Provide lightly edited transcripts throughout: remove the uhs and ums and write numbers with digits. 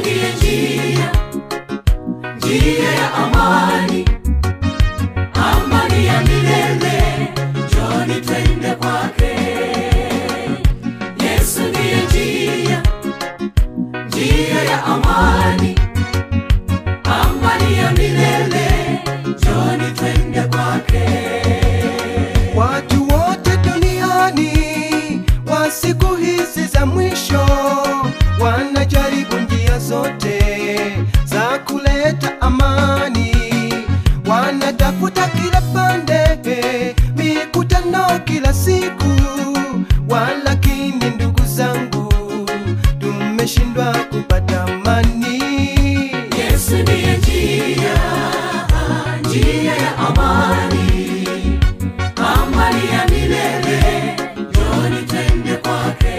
ndiye njia, njia ya amani, amani ya milele, njoni twende kwake. Yesu ndiye njia, njia ya amani, amani ya milele, njoni twende kwake. Watu wote duniani wa siku hizi za mwisho wanajaribu njia zote za kuleta amani, wanatafuta kila pande, mikutano kila siku, walakini ndugu zangu tumeshindwa kupata amani. Yesu ndiye njia, njia ya amani, amani ya milele, njoni twende kwake.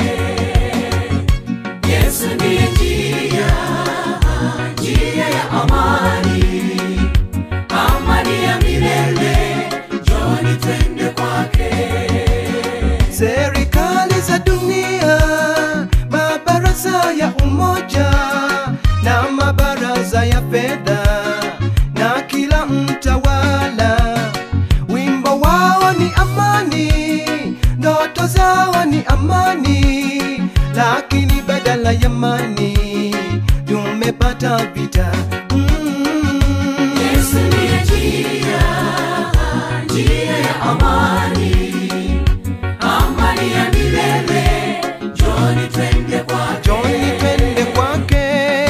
Yesu ndiye njia, njia ya amani, amani ya milele, njoni twende kwake. Serikali za dunia, mabaraza ya umoja na mabaraza ya fedha na kila mtawala, wimbo wao ni amani, ndoto zao ni amani, lakini badala ya amani tumepata vita. Yesu ndiye njia, njia ya amani, amani ya milele, njoni twende kwake. Njoni twende kwake.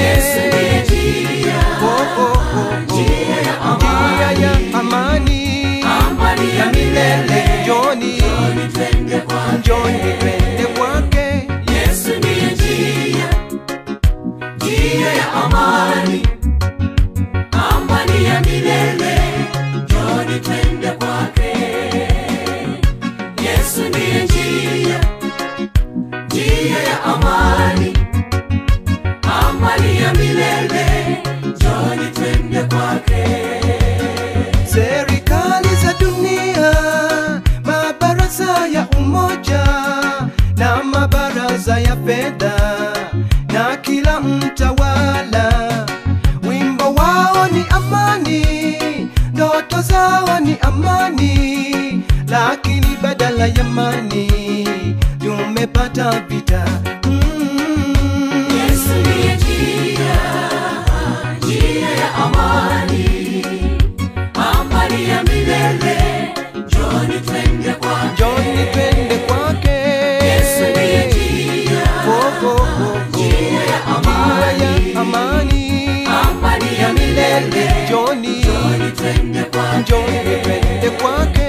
Yesu ndiye njia, njia ya amani, amani ya milele, njoni twende kwake. njoni twende kwake. Yesu ndiye njia, njia ya amani, amani ya milele, njoni twende kwake. Yesu ndiye njia, njia ya amani, amani ya milele, njoni twende kwake. Serikali za dunia, mabaraza ya umoja na mabaraza ya fedha na kila mtawala, wimbo wao ni amani, ndoto zao ni amani, lakini badala ya amani tumepata vita. Yesu ndiye njia, njia ya amani, amani ya milele, njoni twende kwake. Njoni twende kwake. Yesu ndiye njia, njia ya amani, amani ya milele, njoni twende kwake. njoni twende kwake.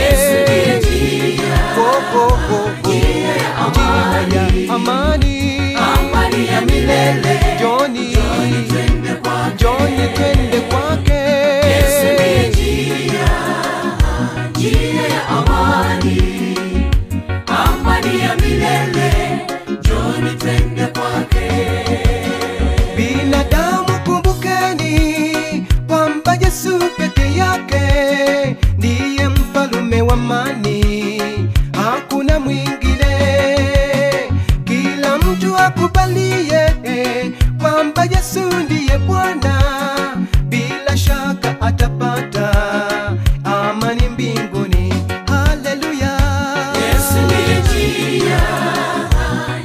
Yesu ndiye njia, njia ya amani, amani ya milele, njoni twende kwake. njoni twende kwake. Yesu ndiye njia, njia ya amani, amani ya milele, njoni twende kwake. Binadamu kumbukeni kwamba Yesu peke yake ndiye mfalme wa amani, hakuna mwingine. Kila mtu akubalie kwamba Yesu ndiye Bwana, bila shaka atapata amani mbinguni. Haleluya. Yesu ndiye njia,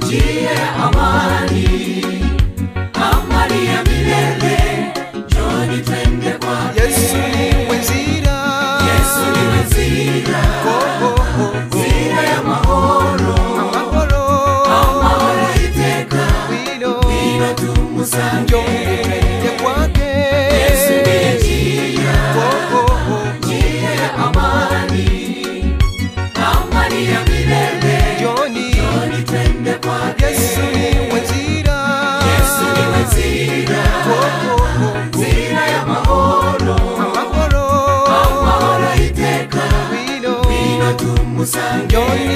njia ya amani, amani ya milele, njoni twende kwake. Yesu ni mwenzira, Yesu ni mwenzira, nzira ya mahoro, amahoro iteka, wino tumusanga. njoni twende kwake. Yesu ndiye njia, njia ya amani, amani ya milele, njoni twende kwake. Yesu ni mwenzira, Yesu ni mwenzira, nzira ya mahoro, amahoro iteka, wino tumusanga. njoni